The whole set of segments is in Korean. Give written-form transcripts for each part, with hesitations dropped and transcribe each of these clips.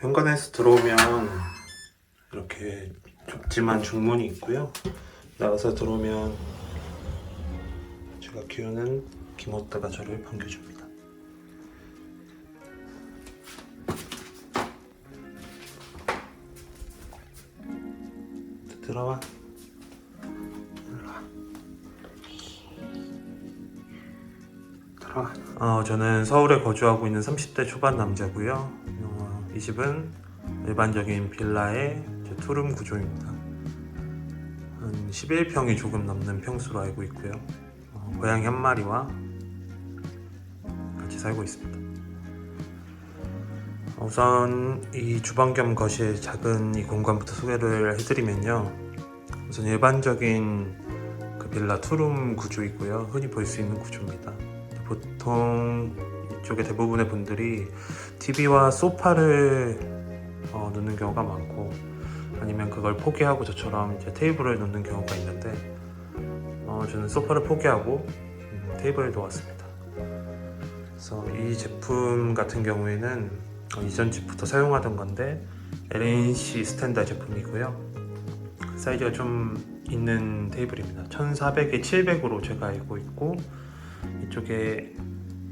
현관에서 들어오면 이렇게 좁지만 중문이 있고요. 나가서 들어오면 제가 키우는 기모따가 저를 반겨줍니다. 들어와. 들어와. 저는 서울에 거주하고 있는 30대 초반 남자고요. 이 집은 일반적인 빌라의 투룸 구조입니다. 한 11평이 조금 넘는 평수로 알고 있고요. 고양이 한 마리와 같이 살고 있습니다. 우선 이 주방 겸 거실 작은 이 공간부터 소개를 해드리면요. 우선 일반적인 그 빌라 투룸 구조이고요. 흔히 볼 수 있는 구조입니다. 보통 이쪽에 대부분의 분들이 TV와 소파를 놓는 경우가 많고, 아니면 그걸 포기하고 저처럼 이제 테이블을 놓는 경우가 있는데, 저는 소파를 포기하고 테이블을 놓았습니다. 그래서 이 제품 같은 경우에는 이전 집부터 사용하던 건데 LNC 스탠다드 제품이고요. 사이즈가 좀 있는 테이블입니다. 1400에 700으로 제가 알고 있고, 이쪽에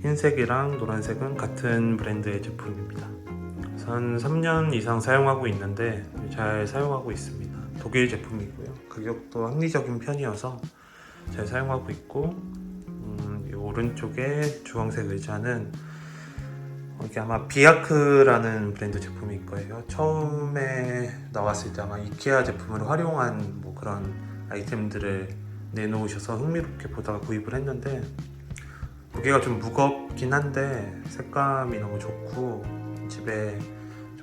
흰색이랑 노란색은 같은 브랜드의 제품입니다. 그래서 한 3년 이상 사용하고 있는데 잘 사용하고 있습니다. 독일 제품이고요. 가격도 합리적인 편이어서 잘 사용하고 있고, 이 오른쪽에 주황색 의자는 이게 아마 비아크라는 브랜드 제품일 거예요. 처음에 나왔을 때 아마 이케아 제품을 활용한 뭐 그런 아이템들을 내놓으셔서 흥미롭게 보다가 구입을 했는데, 무게가 좀 무겁긴 한데 색감이 너무 좋고 집에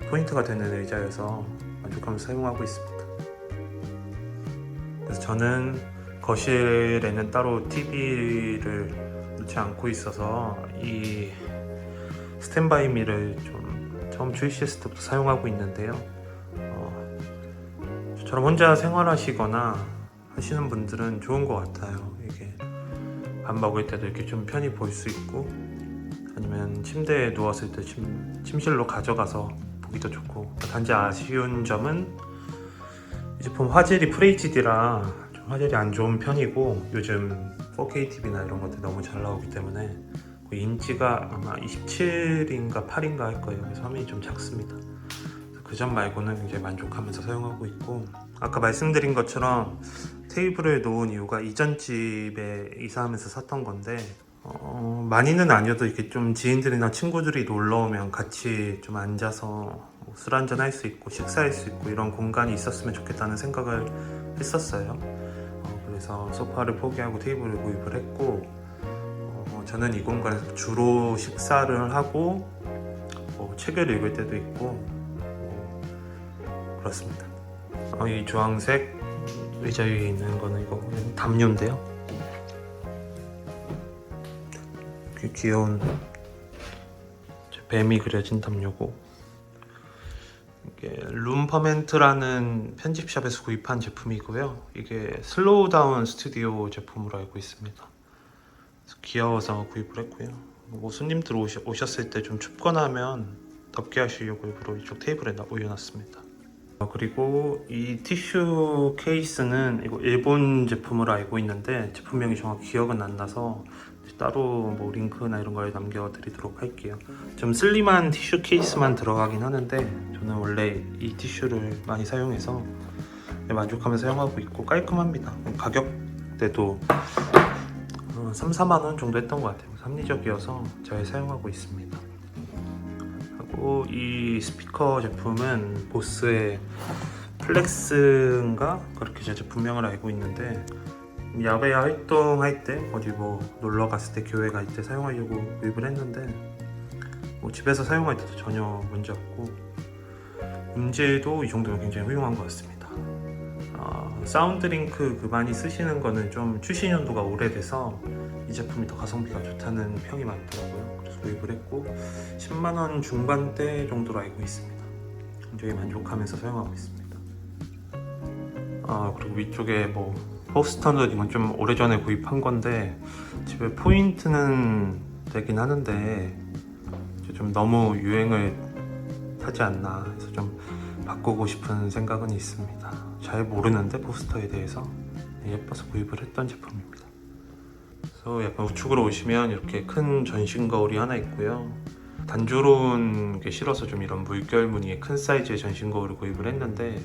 포인트가 되는 의자여서 만족하면서 사용하고 있습니다. 그래서 저는 거실에는 따로 TV를 놓지 않고 있어서 이 스탠바이미를 좀 처음 출시했을 때부터 사용하고 있는데요. 저처럼 혼자 생활하시거나 하시는 분들은 좋은 것 같아요. 이게 밥 먹을 때도 이렇게 좀 편히 볼 수 있고, 아니면 침대에 누웠을 때 침실로 가져가서 보기도 좋고. 단지 아쉬운 점은 이 제품 화질이 FHD라 좀 화질이 안 좋은 편이고, 요즘 4K TV나 이런 것들 너무 잘 나오기 때문에 그 인치가 아마 27인가 8인가 할 거예요. 그래서 화면이 좀 작습니다. 그 점 말고는 굉장히 만족하면서 사용하고 있고, 아까 말씀드린 것처럼 테이블을 놓은 이유가 이전 집에 이사하면서 샀던 건데, 많이는 아니어도 이렇게 좀 지인들이나 친구들이 놀러 오면 같이 좀 앉아서 술 한잔 할 수 있고 식사할 수 있고 이런 공간이 있었으면 좋겠다는 생각을 했었어요. 그래서 소파를 포기하고 테이블을 구입을 했고, 저는 이 공간에서 주로 식사를 하고 책을 읽을 때도 있고 그렇습니다. 이 주황색 의자 위에 있는 거는 이거 담요인데요. 귀여운 뱀이 그려진 담요고, 이게 룸퍼멘트라는 편집샵에서 구입한 제품이고요. 이게 슬로우 다운 스튜디오 제품으로 알고 있습니다. 그래서 귀여워서 구입을 했고요. 뭐 손님들 오셨을 때 좀 춥거나 하면 덥게 하시려고 일부러 이쪽 테이블에 올려놨습니다. 그리고 이 티슈 케이스는 이거 일본 제품으로 알고 있는데 제품명이 정확히 기억은 안 나서 따로 뭐 링크나 이런 걸 남겨드리도록 할게요. 좀 슬림한 티슈 케이스만 들어가긴 하는데 저는 원래 이 티슈를 많이 사용해서 만족하면서 사용하고 있고 깔끔합니다. 가격대도 3, 4만 원 정도 했던 것 같아요. 합리적이어서 잘 사용하고 있습니다. 하고 이 스피커 제품은 보스의 플렉스인가 그렇게 제 제품명을 알고 있는데, 야외 활동할 때 어디 뭐 놀러 갔을 때 교회 갈 때 사용하려고 구입을 했는데 뭐 집에서 사용할 때도 전혀 문제 없고 음질도 이 정도면 굉장히 훌륭한 것 같습니다. 사운드링크 그 많이 쓰시는 거는 좀 출시 연도가 오래돼서 이 제품이 더 가성비가 좋다는 평이 많더라고요. 그래서 구입을 했고 10만원 중반대 정도로 알고 있습니다. 굉장히 만족하면서 사용하고 있습니다. 그리고 위쪽에 뭐 포스터는 이건 좀 오래전에 구입한 건데 집에 포인트는 되긴 하는데 좀 너무 유행을 타지 않나 해서 좀 바꾸고 싶은 생각은 있습니다. 잘 모르는데 포스터에 대해서 예뻐서 구입을 했던 제품입니다. 그래서 약간 우측으로 오시면 이렇게 큰 전신 거울이 하나 있고요. 단조로운 게 싫어서 좀 이런 물결 무늬의 큰 사이즈의 전신 거울을 구입을 했는데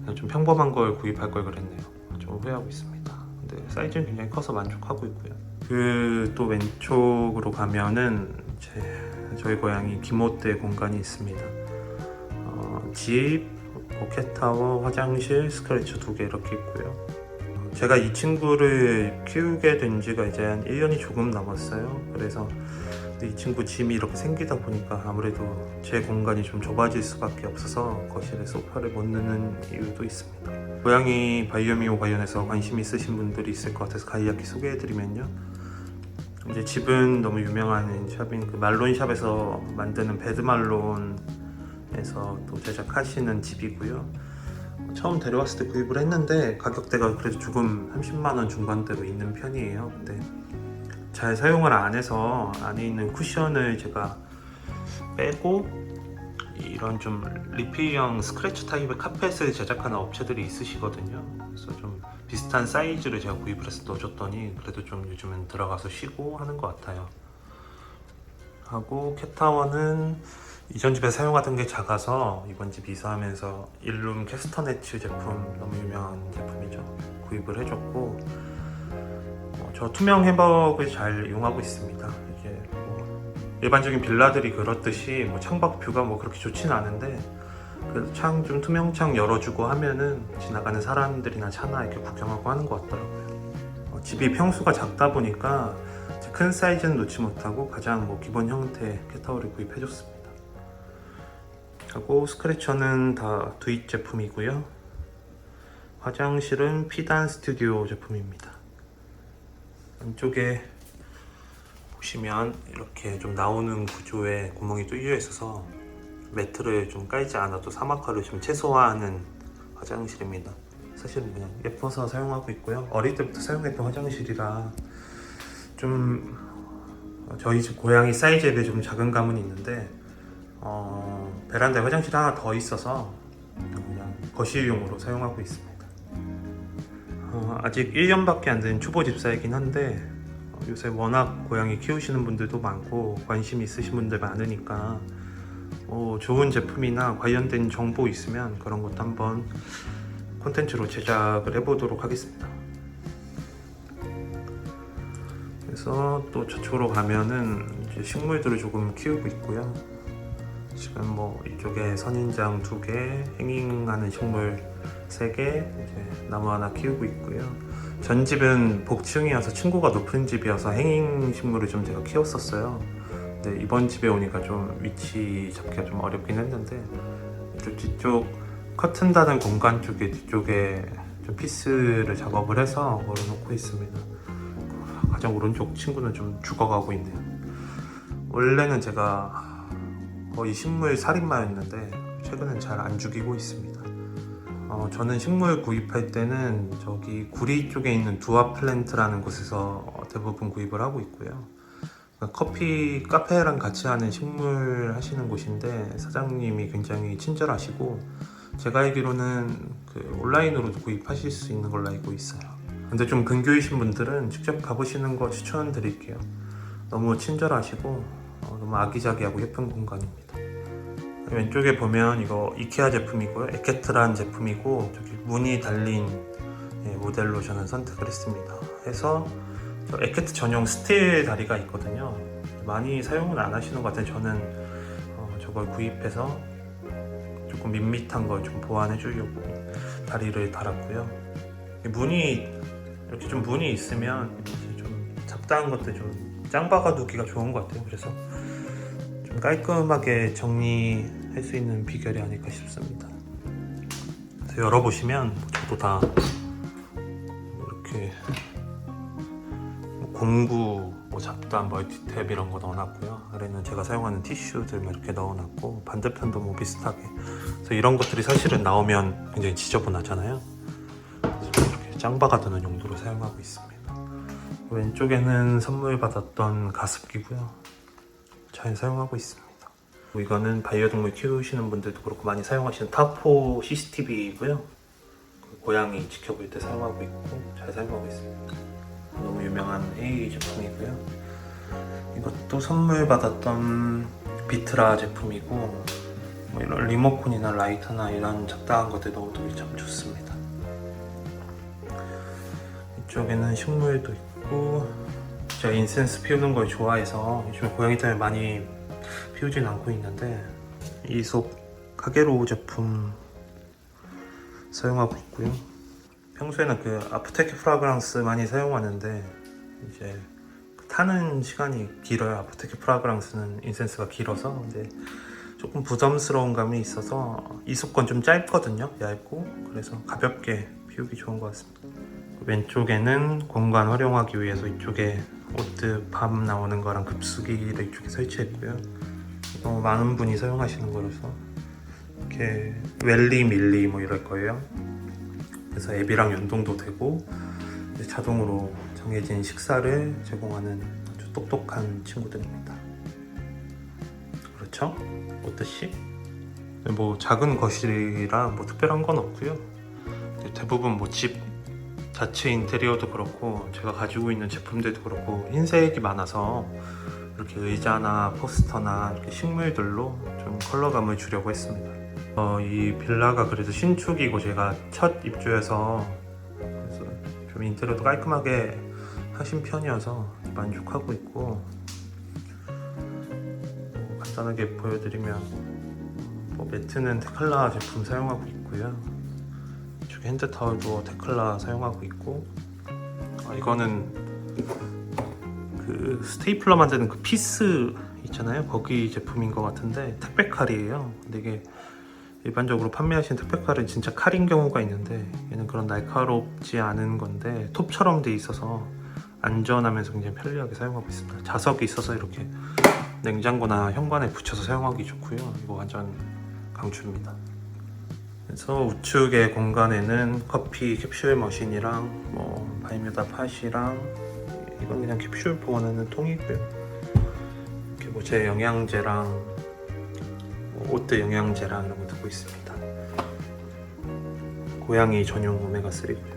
그냥 좀 평범한 걸 구입할 걸 그랬네요. 좀 후회하고 있습니다. 근데 사이즈는 굉장히 커서 만족하고 있고요. 그 또 왼쪽으로 가면은 저희 고양이 기모떼 공간이 있습니다. 집, 캣타워, 화장실, 스크래처 2개 이렇게 있고요. 제가 이 친구를 키우게 된 지가 이제 한 1년이 조금 넘었어요. 그래서 이 친구 짐이 이렇게 생기다 보니까 아무래도 제 공간이 좀 좁아질 수밖에 없어서 거실에 소파를 못 넣는 이유도 있습니다. 고양이 반려묘 관련해서 관심 있으신 분들이 있을 것 같아서 간략히 소개해드리면요. 이제 집은 너무 유명한 샵인 그 말론샵에서 만드는 베드말론에서 또 제작하시는 집이고요. 처음 데려왔을 때 구입을 했는데 가격대가 그래도 조금 30만원 중반대로 있는 편이에요. 근데 잘 사용을 안 해서 안에 있는 쿠션을 제가 빼고 이런 좀 리필형 스크래치 타입의 카펫을 제작하는 업체들이 있으시거든요. 그래서 좀 비슷한 사이즈를 제가 구입을 해서 넣어줬더니 그래도 좀 요즘은 들어가서 쉬고 하는 것 같아요. 하고 캣타워는 이전 집에 사용하던 게 작아서 이번 집 이사하면서 일룸 캐스터네츠 제품, 너무 유명한 제품이죠. 구입을 해줬고 저 투명 해벅을 잘 이용하고 있습니다. 이게 뭐 일반적인 빌라들이 그렇듯이 뭐 창밖 뷰가 뭐 그렇게 좋지는 않은데 그래도 창 좀 투명 창 열어주고 하면은 지나가는 사람들이나 차나 이렇게 구경하고 하는 것 같더라고요. 집이 평수가 작다 보니까 큰 사이즈는 놓지 못하고 가장 뭐 기본 형태 캣타워를 구입해줬습니다. 하고 스크래처는 다 두잇 제품이고요. 화장실은 피단 스튜디오 제품입니다. 안쪽에 보시면 이렇게 좀 나오는 구조에 구멍이 뚫려 있어서 매트를 좀 깔지 않아도 사막화를 좀 최소화하는 화장실입니다. 사실은 그냥 예뻐서 사용하고 있고요. 어릴 때부터 사용했던 화장실이라 좀 저희 집 고양이 사이즈에 비해 좀 작은 감은 있는데 베란다에 화장실이 하나 더 있어서 그냥 거실용으로 사용하고 있습니다. 아직 1년밖에 안 된 초보 집사이긴 한데 요새 워낙 고양이 키우시는 분들도 많고 관심 있으신 분들 많으니까 좋은 제품이나 관련된 정보 있으면 그런 것도 한번 콘텐츠로 제작을 해보도록 하겠습니다. 그래서 또 저쪽으로 가면은 이제 식물들을 조금 키우고 있고요. 지금 뭐 이쪽에 선인장 2개, 행잉하는 식물 3개, 이제 나무 하나 키우고 있고요. 전 집은 복층이어서 층고가 높은 집이어서 행잉 식물을 좀 제가 키웠었어요. 근데 이번 집에 오니까 좀 위치 잡기가 좀 어렵긴 했는데 이쪽 뒤쪽 커튼 닫은 공간 쪽에 뒤쪽에 좀 피스를 작업을 해서 걸어놓고 있습니다. 가장 오른쪽 친구는 좀 죽어가고 있네요. 원래는 제가 거의 식물 살인마였는데 최근엔 잘 안 죽이고 있습니다. 저는 식물 구입할 때는 저기 구리 쪽에 있는 두아 플랜트라는 곳에서 대부분 구입을 하고 있고요. 커피 카페랑 같이 하는 식물 하시는 곳인데 사장님이 굉장히 친절하시고 제가 알기로는 그 온라인으로도 구입하실 수 있는 걸로 알고 있어요. 근데 좀 근교이신 분들은 직접 가보시는 거 추천드릴게요. 너무 친절하시고 너무 아기자기하고 예쁜 공간입니다. 왼쪽에 보면 이거 이케아 제품이고요. 에케트란 제품이고 저기 문이 달린 모델로 저는 선택을 했습니다. 해서 저 에케트 전용 스틸 다리가 있거든요. 많이 사용은 안 하시는 것 같아요. 저는 저걸 구입해서 조금 밋밋한 걸 좀 보완해 주려고 다리를 달았고요. 문이 이렇게 좀 문이 있으면 좀 잡다한 것들 좀 짱박아 두기가 좋은 것 같아요. 그래서 좀 깔끔하게 정리해 할 수 있는 비결이 아닐까 싶습니다. 그래서 열어보시면 저도 다 이렇게 공구, 잡단, 멀티탭 이런 거 넣어놨고요. 아래는 제가 사용하는 티슈들만 이렇게 넣어놨고, 반대편도 뭐 비슷하게. 그래서 이런 것들이 사실은 나오면 굉장히 지저분하잖아요. 그래서 이렇게 짱바가 드는 용도로 사용하고 있습니다. 왼쪽에는 선물 받았던 가습기고요. 잘 사용하고 있습니다. 이거는 반려동물 키우시는 분들도 그렇고 많이 사용하시는 타포 CCTV이고요. 고양이 지켜볼 때 사용하고 있고 잘 사용하고 있습니다. 너무 유명한 A 제품이고요. 이것도 선물 받았던 비트라 제품이고, 뭐 이런 리모컨이나 라이터나 이런 잡다한 것들 넣어두기 참 좋습니다. 이쪽에는 식물도 있고, 제가 인센스 피우는 걸 좋아해서 요즘에 고양이 때문에 많이 피우진 않고 있는데, 이솝 카게로우 제품 사용하고 있고요. 평소에는 그 아프테케 프라그랑스 많이 사용하는데 이제 타는 시간이 길어요. 아프테케 프라그랑스는 인센스가 길어서. 근데 조금 부담스러운 감이 있어서 이솝 건 좀 짧거든요. 얇고. 그래서 가볍게 피우기 좋은 것 같습니다. 왼쪽에는 공간 활용하기 위해서 이쪽에 오트 밥 나오는 거랑 급수기를 이쪽에 설치했고요. 너무 많은 분이 사용하시는 거라서 이렇게 웰리 밀리 뭐 이럴 거예요. 그래서 앱이랑 연동도 되고 자동으로 정해진 식사를 제공하는 아주 똑똑한 친구들입니다. 그렇죠? 어떠시? 뭐 작은 거실이라 뭐 특별한 건 없고요. 대부분 뭐 집 자체 인테리어도 그렇고 제가 가지고 있는 제품들도 그렇고 흰색이 많아서 이렇게 의자나 포스터나 이렇게 식물들로 좀 컬러감을 주려고 했습니다. 이 빌라가 그래도 신축이고 제가 첫 입주해서 그래서 좀 인테리어도 깔끔하게 하신 편이어서 만족하고 있고, 간단하게 보여드리면 매트는 테클라 제품 사용하고 있고요. 이쪽에 핸드타월도 테클라 사용하고 있고, 이거는 그 스테이플러 만드는 그 피스 있잖아요. 거기 제품인 것 같은데 택배 칼이에요. 근데 이게 일반적으로 판매하시는 택배 칼은 진짜 칼인 경우가 있는데 얘는 그런 날카롭지 않은 건데 톱처럼 돼 있어서 안전하면서 굉장히 편리하게 사용하고 있습니다. 자석이 있어서 이렇게 냉장고나 현관에 붙여서 사용하기 좋고요. 이거 완전 강추입니다. 그래서 우측의 공간에는 커피 캡슐 머신이랑 뭐 바이뮤다 팟이랑 이건 그냥 캡슐 보관하는 통이고요. 이렇게 뭐 제 영양제랑 오트 영양제랑 이런 거 두고 있습니다. 고양이 전용 오메가3고요.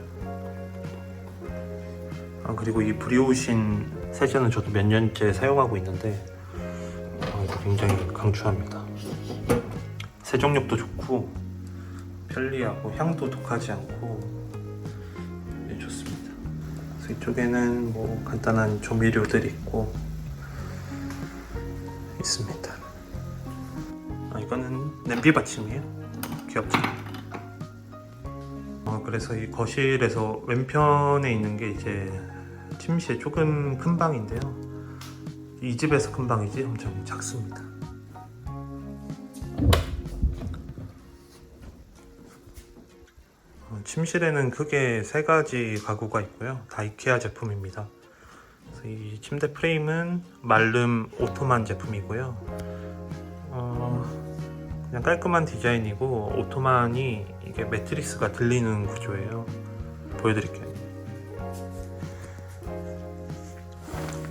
그리고 이 브리오신 세제는 저도 몇 년째 사용하고 있는데 이거 굉장히 강추합니다. 세정력도 좋고 편리하고 향도 독하지 않고 좋습니다. 그래서 이쪽에는 뭐 간단한 조미료들이 있고 있습니다. 이거는 냄비 받침이에요. 귀엽죠? 그래서 이 거실에서 왼편에 있는 게 이제 침실, 조금 큰 방인데요. 이 집에서 큰 방이지 엄청 작습니다. 침실에는 크게 3가지 가구가 있고요. 다 이케아 제품입니다. 그래서 이 침대 프레임은 말름 오토만 제품이고요. 그냥 깔끔한 디자인이고 오토만이 이게 매트리스가 들리는 구조예요. 보여드릴게요.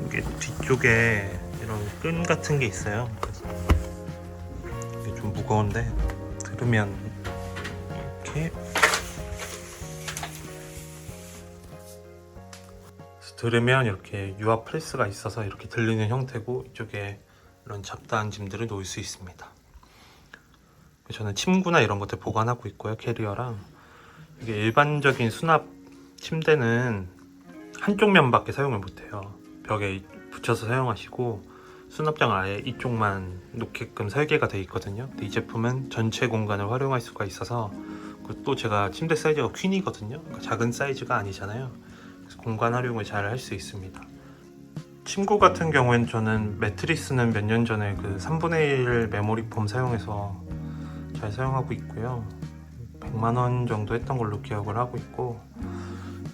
이게 뒤쪽에 이런 끈 같은 게 있어요. 이게 좀 무거운데 들으면 이렇게 들으면 이렇게 유압 프레스가 있어서 이렇게 들리는 형태고, 이쪽에 이런 잡다한 짐들을 놓을 수 있습니다. 저는 침구나 이런 것들 보관하고 있고요. 캐리어랑. 이게 일반적인 수납 침대는 한쪽 면밖에 사용을 못해요. 벽에 붙여서 사용하시고 수납장을 아예 이쪽만 놓게끔 설계가 되어 있거든요. 근데 이 제품은 전체 공간을 활용할 수가 있어서, 또 제가 침대 사이즈가 퀸이거든요. 그러니까 작은 사이즈가 아니잖아요. 그래서 공간 활용을 잘 할 수 있습니다. 침구 같은 경우에는 저는 매트리스는 몇 년 전에 그 3분의 1 메모리 폼 사용해서 잘 사용하고 있고요. 100만 원 정도 했던 걸로 기억을 하고 있고,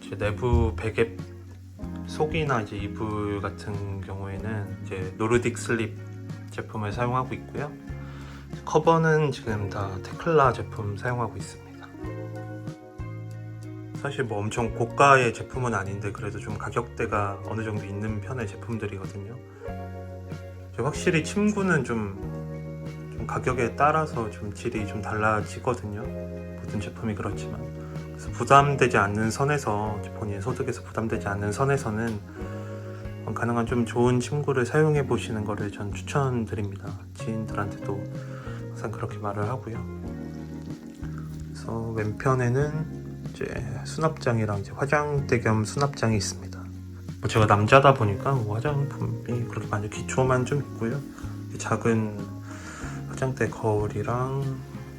이제 내부 베개 속이나 이제 이불 같은 경우에는 이제 노르딕 슬립 제품을 사용하고 있고요. 커버는 지금 다 테클라 제품 사용하고 있습니다. 사실 뭐 엄청 고가의 제품은 아닌데 그래도 좀 가격대가 어느 정도 있는 편의 제품들이거든요. 확실히 침구는 좀 가격에 따라서 좀 질이 좀 달라지거든요. 모든 제품이 그렇지만, 그래서 부담되지 않는 선에서, 본인 소득에서 부담되지 않는 선에서는 가능한 좀 좋은 침구를 사용해 보시는 거를 전 추천드립니다. 지인들한테도 항상 그렇게 말을 하고요. 그래서 왼편에는 이제 수납장이랑 이제 화장대 겸 수납장이 있습니다. 뭐 제가 남자다 보니까 뭐 화장품이 그렇게 많이 기초만 좀 있고요. 작은 화장대 거울이랑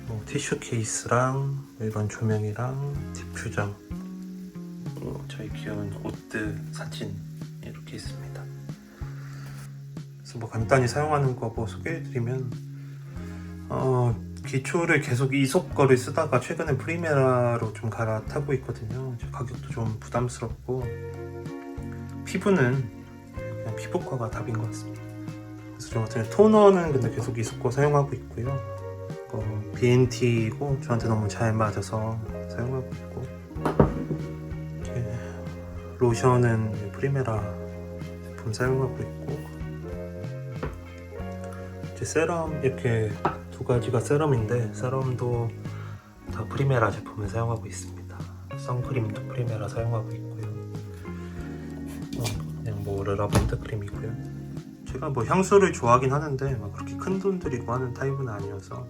뭐 티슈 케이스랑 이런 조명이랑 디퓨저, 저희 귀여운 옷들 사진 이렇게 있습니다. 그래서 뭐 간단히 사용하는 거 뭐 소개해드리면, 기초를 계속 이솝 거를 쓰다가 최근에 프리메라로 좀 갈아타고 있거든요. 가격도 좀 부담스럽고, 피부는 그냥 피부과가 답인 것 같습니다. 그래서 저 같은 토너는 근데 계속 이솝 거 사용하고 있고요. BNT고 저한테 너무 잘 맞아서 사용하고 있고, 이렇게 로션은 프리메라 제품 사용하고 있고, 이제 세럼 이렇게 두 가지가 세럼인데 세럼도 다 프리메라 제품을 사용하고 있습니다. 선크림도 프리메라 사용하고 있고요. 그냥 뭐 르라본드 크림이고요. 제가 뭐 향수를 좋아하긴 하는데 막 그렇게 큰 돈 들이고 하는 타입은 아니어서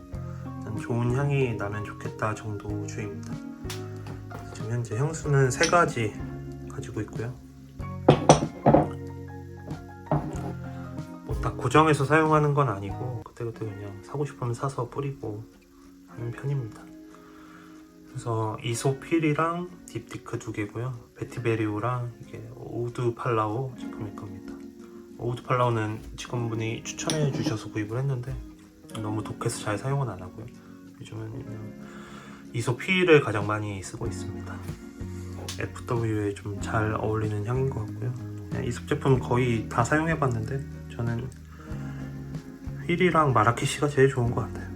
그냥 좋은 향이 나면 좋겠다 정도 주의입니다. 지금 현재 향수는 3가지 가지고 있고요. 뭐 딱 고정해서 사용하는 건 아니고 그때그때 그냥 사고 싶으면 사서 뿌리고 하는 편입니다. 그래서 이소필이랑 딥티크 2개고요. 베티베리오랑 이게 오우드 팔라오 제품일 겁니다. 오우드 팔라오는 직원분이 추천해 주셔서 구입을 했는데 너무 독해서 잘 사용은 안 하고요. 요즘은 그냥 이소필을 가장 많이 쓰고 있습니다. FW에 좀 잘 어울리는 향인 것 같고요. 이솝 제품 거의 다 사용해 봤는데 저는 휠이랑 마라케시가 제일 좋은 것 같아요.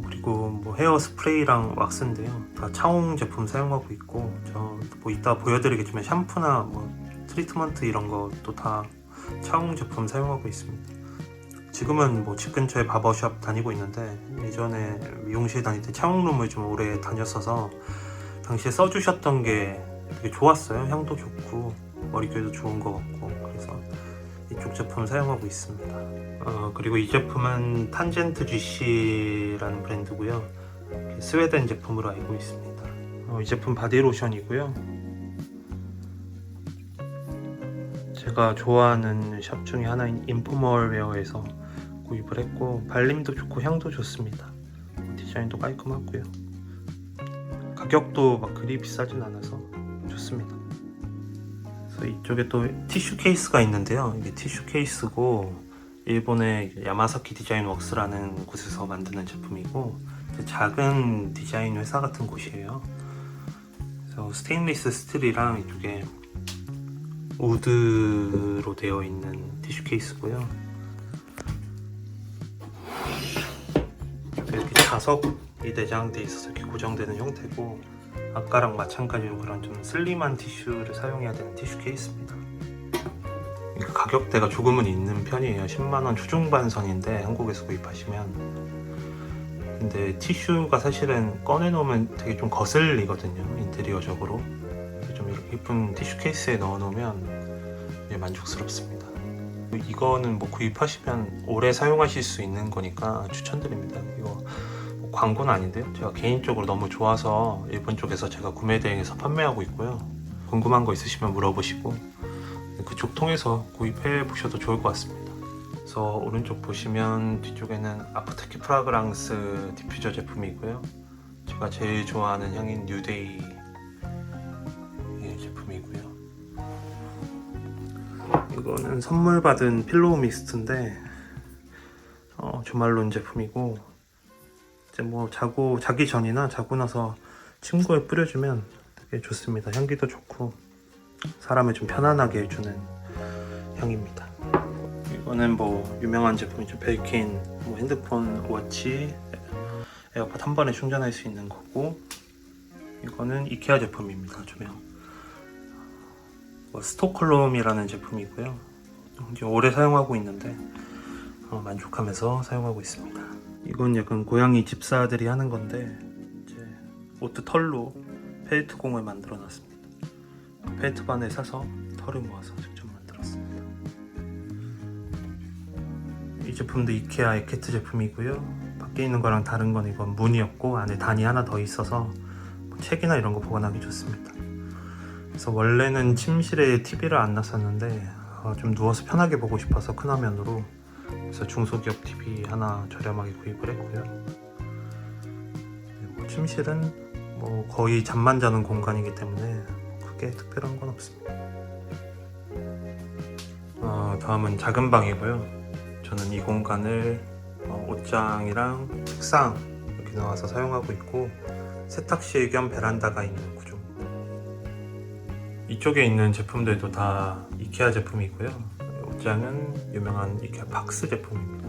그리고 뭐 헤어 스프레이랑 왁스인데요, 다 차홍 제품 사용하고 있고, 저 뭐 이따 보여드리겠지만 샴푸나 뭐 트리트먼트 이런 것도 다 차홍 제품 사용하고 있습니다. 지금은 뭐 집 근처에 바버샵 다니고 있는데 예전에 미용실 다닐 때 차홍룸을 좀 오래 다녔어서 당시에 써주셨던 게 되게 좋았어요. 향도 좋고 머릿결도 좋은 것 같고, 그래서 이쪽 제품 사용하고 있습니다. 그리고 이 제품은 탄젠트 GC라는 브랜드고요. 스웨덴 제품으로 알고 있습니다. 이 제품 바디로션이고요. 제가 좋아하는 샵 중에 하나인 인포멀웨어에서 구입을 했고, 발림도 좋고 향도 좋습니다. 디자인도 깔끔하고요. 가격도 막 그리 비싸진 않아서 좋습니다. 그래서 이쪽에 또 티슈 케이스가 있는데요. 이게 티슈 케이스고 일본의 야마사키 디자인 웍스라는 곳에서 만드는 제품이고, 작은 디자인 회사 같은 곳이에요. 그래서 스테인리스 스틸이랑 이쪽에 우드로 되어 있는 티슈 케이스고요. 이렇게 자석이 내장되어 있어서 이렇게 고정되는 형태고, 아까랑 마찬가지로 그런 좀 슬림한 티슈를 사용해야 되는 티슈 케이스입니다. 가격대가 조금은 있는 편이에요. 10만원 초중반 선인데 한국에서 구입하시면. 근데 티슈가 사실은 꺼내놓으면 되게 좀 거슬리거든요, 인테리어적으로. 좀 이렇게 예쁜 티슈 케이스에 넣어놓으면 만족스럽습니다. 이거는 뭐 구입하시면 오래 사용하실 수 있는 거니까 추천드립니다. 이거 뭐 광고는 아닌데요, 제가 개인적으로 너무 좋아서 일본 쪽에서 제가 구매 대행해서 판매하고 있고요. 궁금한 거 있으시면 물어보시고 그쪽 통해서 구입해 보셔도 좋을 것 같습니다. 그래서 오른쪽 보시면 뒤쪽에는 아프테키 프라그랑스 디퓨저 제품이고요. 제가 제일 좋아하는 향인 뉴데이 제품이고요. 이거는 선물 받은 필로우 미스트인데 조말론 제품이고, 이제 뭐 자기 전이나 자고 나서 침구에 뿌려주면 되게 좋습니다. 향기도 좋고 사람을 좀 편안하게 해주는 향입니다. 이거는 뭐 유명한 제품이죠. 벨킨 뭐 핸드폰, 워치, 에어팟 한 번에 충전할 수 있는 거고, 이거는 이케아 제품입니다. 조명. 스톡홀름이라는 제품이고요. 이제 오래 사용하고 있는데 만족하면서 사용하고 있습니다. 이건 약간 고양이 집사들이 하는 건데, 이제 오트 털로 펠트 공을 만들어 놨습니다. 펠트 바늘 사서 털을 모아서 직접 만들었습니다. 이 제품도 이케아 에케트 제품이고요. 밖에 있는 거랑 다른 건 이건 문이었고 안에 단이 하나 더 있어서 뭐 책이나 이런 거 보관하기 좋습니다. 그래서 원래는 침실에 TV를 안 놨었는데 좀 누워서 편하게 보고 싶어서 큰 화면으로, 그래서 중소기업 TV 하나 저렴하게 구입을 했고요. 뭐 침실은 뭐 거의 잠만 자는 공간이기 때문에 크게 특별한 건 없습니다. 다음은 작은 방이고요. 저는 이 공간을 옷장이랑 책상 이렇게 나와서 사용하고 있고, 세탁실 겸 베란다가 있는 구조입니다. 이쪽에 있는 제품들도 다 이케아 제품이고요. 옷장은 유명한 이케아 팍스 제품입니다.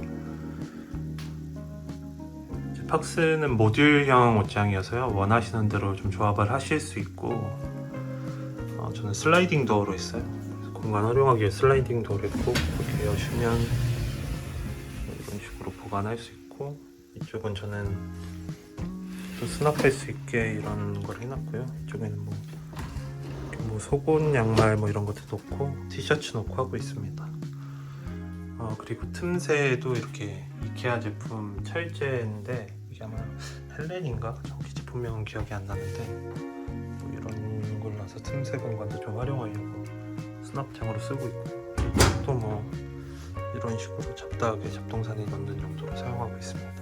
팍스는 모듈형 옷장이어서요, 원하시는 대로 좀 조합을 하실 수 있고, 저는 슬라이딩 도어로 했어요. 그래서 공간 활용하기 위해 슬라이딩 도어를 했고, 이렇게 여시면 이런 식으로 보관할 수 있고, 이쪽은 저는 또 수납할 수 있게 이런 걸 해놨고요. 이쪽에는 뭐 속옷, 양말 뭐 이런 것도 놓고 티셔츠 놓고 하고 있습니다. 그리고 틈새도 이렇게 이케아 제품 철제인데, 이게 아마 헬렌인가? 정확히 제품명은 기억이 안 나는데 뭐 이런 걸 놔서 틈새 공간도 좀 활용하려고 수납장으로 쓰고 있고, 또 뭐 이런 식으로 잡다하게 잡동사니 넣는 용도로 사용하고 있습니다.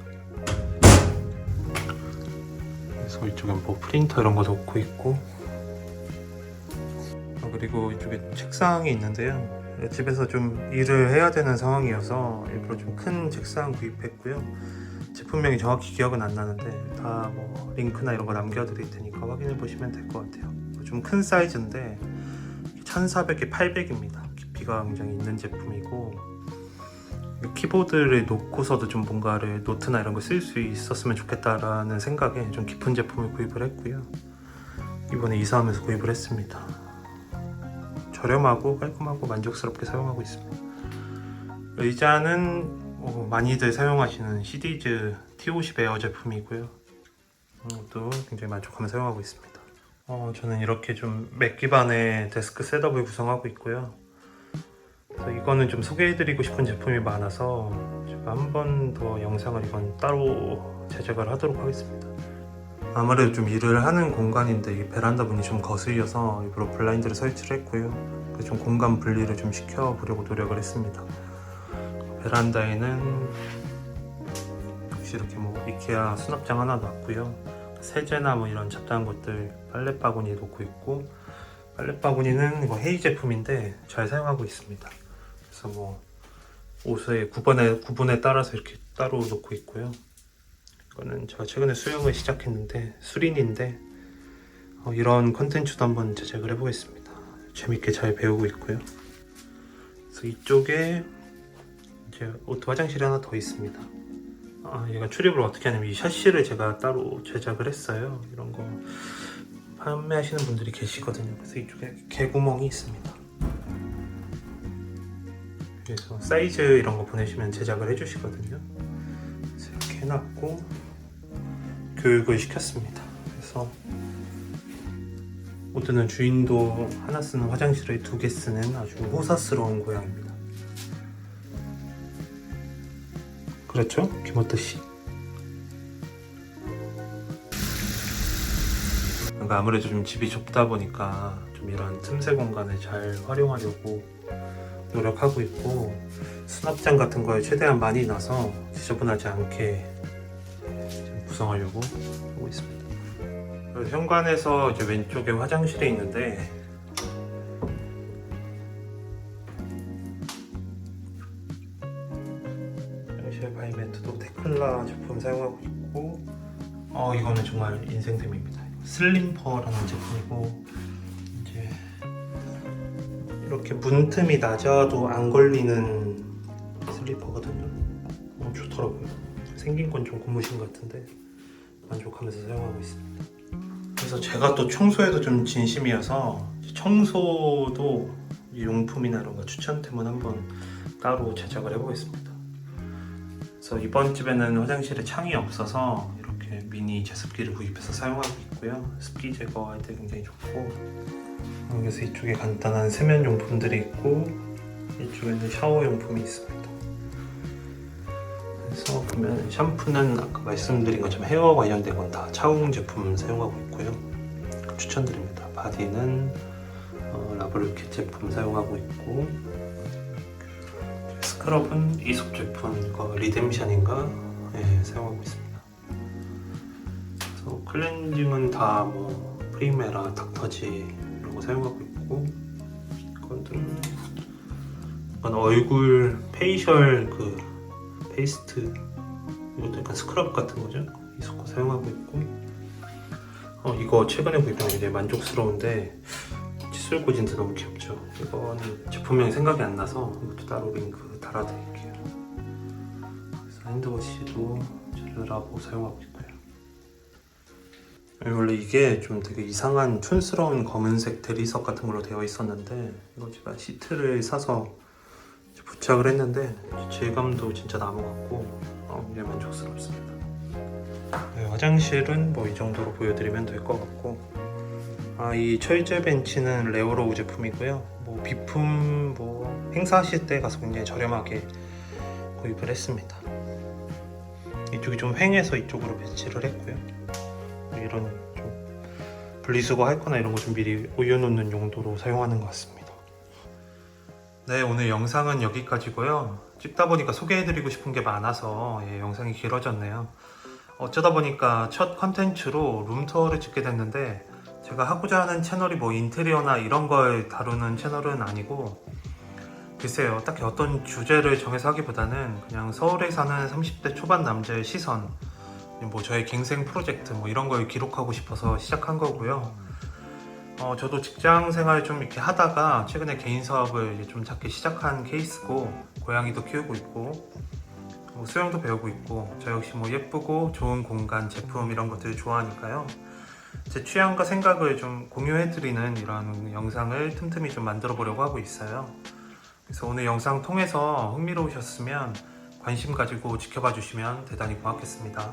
그래서 이쪽엔 뭐 프린터 이런 거 놓고 있고, 그리고 이쪽에 책상이 있는데요. 집에서 좀 일을 해야 되는 상황이어서 일부러 좀 큰 책상 구입했고요. 제품명이 정확히 기억은 안 나는데 다 뭐 링크나 이런 거 남겨드릴 테니까 확인해 보시면 될 것 같아요. 좀 큰 사이즈인데 1400에 800입니다. 깊이가 굉장히 있는 제품이고, 키보드를 놓고서도 좀 뭔가를 노트나 이런 거 쓸 수 있었으면 좋겠다라는 생각에 좀 깊은 제품을 구입을 했고요. 이번에 이사하면서 구입을 했습니다. 저렴하고 깔끔하고 만족스럽게 사용하고 있습니다. 의자는 많이들 사용하시는 시디즈 T50 에어 제품이고요. 또 굉장히 만족하며 사용하고 있습니다. 저는 이렇게 좀 맥 기반의 데스크 셋업을 구성하고 있고요. 그래서 이거는 좀 소개해드리고 싶은 제품이 많아서 제가 한 번 더 영상을 이건 따로 제작을 하도록 하겠습니다. 아무래도 좀 일을 하는 공간인데 이 베란다 문이 좀 거슬려서 일부러 블라인드를 설치를 했고요. 그래서 좀 공간 분리를 좀 시켜보려고 노력을 했습니다. 베란다에는 역시 이렇게 뭐 이케아 수납장 하나 놨고요. 세제나 뭐 이런 잡다한 것들 빨래 바구니 놓고 있고, 빨래 바구니는 이거 헤이 제품인데 잘 사용하고 있습니다. 그래서 뭐 옷의 구분에 따라서 이렇게 따로 놓고 있고요. 이거는 제가 최근에 수영을 시작했는데 수린인데 이런 컨텐츠도 한번 제작을 해보겠습니다. 재밌게 잘 배우고 있고요. 그래서 이쪽에 이제 오토 화장실이 하나 더 있습니다. 얘가 출입을 어떻게 하냐면 이 샤시를 제가 따로 제작을 했어요. 이런 거 판매하시는 분들이 계시거든요. 그래서 이쪽에 개구멍이 있습니다. 그래서 사이즈 이런 거 보내시면 제작을 해주시거든요. 그래서 이렇게 해놨고 교육을 시켰습니다. 그래서 모드는 주인도 하나 쓰는 화장실을 2개 쓰는 아주 호사스러운 고양입니다. 그렇죠? 김호터 씨. 그러니까 아무래도 좀 집이 좁다 보니까 좀 이런 틈새 공간을 잘 활용하려고 노력하고 있고, 수납장 같은 거에 최대한 많이 놔서 지저분하지 않게 구성하려고 하고 있습니다. 현관에서 이제 왼쪽에 화장실이 있는데, 화장실 바이매트도 테클라 제품 사용하고 있고, 이거는 정말 인생템입니다. 슬림퍼라는 제품이고 이제 이렇게 문틈이 낮아도 안 걸리는 슬리퍼거든요. 좋더라고요. 생긴 건 좀 고무신 같은데 만족하면서 사용하고 있습니다. 그래서 제가 또 청소에도 좀 진심이어서 청소도 용품이나 이런 거 추천템은 한번 따로 제작을 해보겠습니다. 그래서 이번 집에는 화장실에 창이 없어서 이렇게 미니 제습기를 구입해서 사용하고 있고요. 습기 제거할 때 굉장히 좋고, 그래서 이쪽에 간단한 세면 용품들이 있고 이쪽에는 샤워 용품이 있습니다. 그래서 보면 샴푸는 아까 말씀드린 것처럼 헤어 관련된 건 다 차웅 제품 사용하고 있고요. 추천드립니다. 바디는 라브르켓 제품 사용하고 있고, 스크럽은 이솝 제품, 이거 리뎀션인가 사용하고 있습니다. 그래서 클렌징은 다 뭐 프리메라, 닥터지 이런 거 사용하고 있고, 이건 얼굴 페이셜 그 페이스트, 이것도 약간 스크럽 같은 거죠. 이솝 거 사용하고 있고, 이거 최근에 구입한 게 굉장히 만족스러운데 칫솔꽂이인데 너무 귀엽죠. 이거는 제품명이 생각이 안 나서 이것도 따로 링크 달아드릴게요. 그래서 핸드워시도 젤라보 사용하고 있고요. 원래 이게 좀 되게 이상한 촌스러운 검은색 대리석 같은 걸로 되어 있었는데, 이거 제가 시트를 사서 부착을 했는데 질감도 진짜 나무 같고 굉장히 만족스럽습니다. 네, 화장실은 뭐 이 정도로 보여드리면 될 것 같고, 이 철제 벤치는 레오로우 제품이고요. 뭐 비품 뭐 행사하실 때 가서 굉장히 저렴하게 구입을 했습니다. 이쪽이 좀 휑해서 이쪽으로 배치를 했고요. 이런 좀 분리수거 할 거나 이런 거 좀 미리 올려놓는 용도로 사용하는 것 같습니다. 네, 오늘 영상은 여기까지고요. 찍다 보니까 소개해드리고 싶은 게 많아서 영상이 길어졌네요. 어쩌다 보니까 첫 컨텐츠로 룸투어를 찍게 됐는데, 제가 하고자 하는 채널이 뭐 인테리어나 이런 걸 다루는 채널은 아니고, 글쎄요, 딱히 어떤 주제를 정해서 하기보다는 그냥 서울에 사는 30대 초반 남자의 시선, 뭐 저의 갱생 프로젝트 뭐 이런 걸 기록하고 싶어서 시작한 거고요. 저도 직장 생활 좀 이렇게 하다가 최근에 개인 사업을 이제 좀 작게 시작한 케이스고, 고양이도 키우고 있고 뭐 수영도 배우고 있고, 저 역시 뭐 예쁘고 좋은 공간, 제품 이런 것들을 좋아하니까요. 제 취향과 생각을 좀 공유해드리는 이런 영상을 틈틈이 좀 만들어 보려고 하고 있어요. 그래서 오늘 영상 통해서 흥미로우셨으면 관심 가지고 지켜봐 주시면 대단히 고맙겠습니다.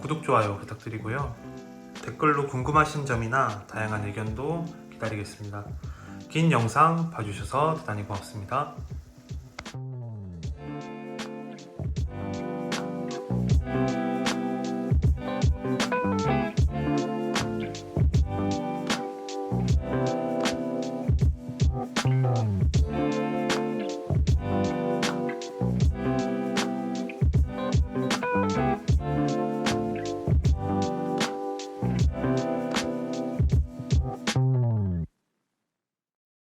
구독, 좋아요 부탁드리고요. 댓글로 궁금하신 점이나 다양한 의견도 기다리겠습니다. 긴 영상 봐주셔서 대단히 고맙습니다.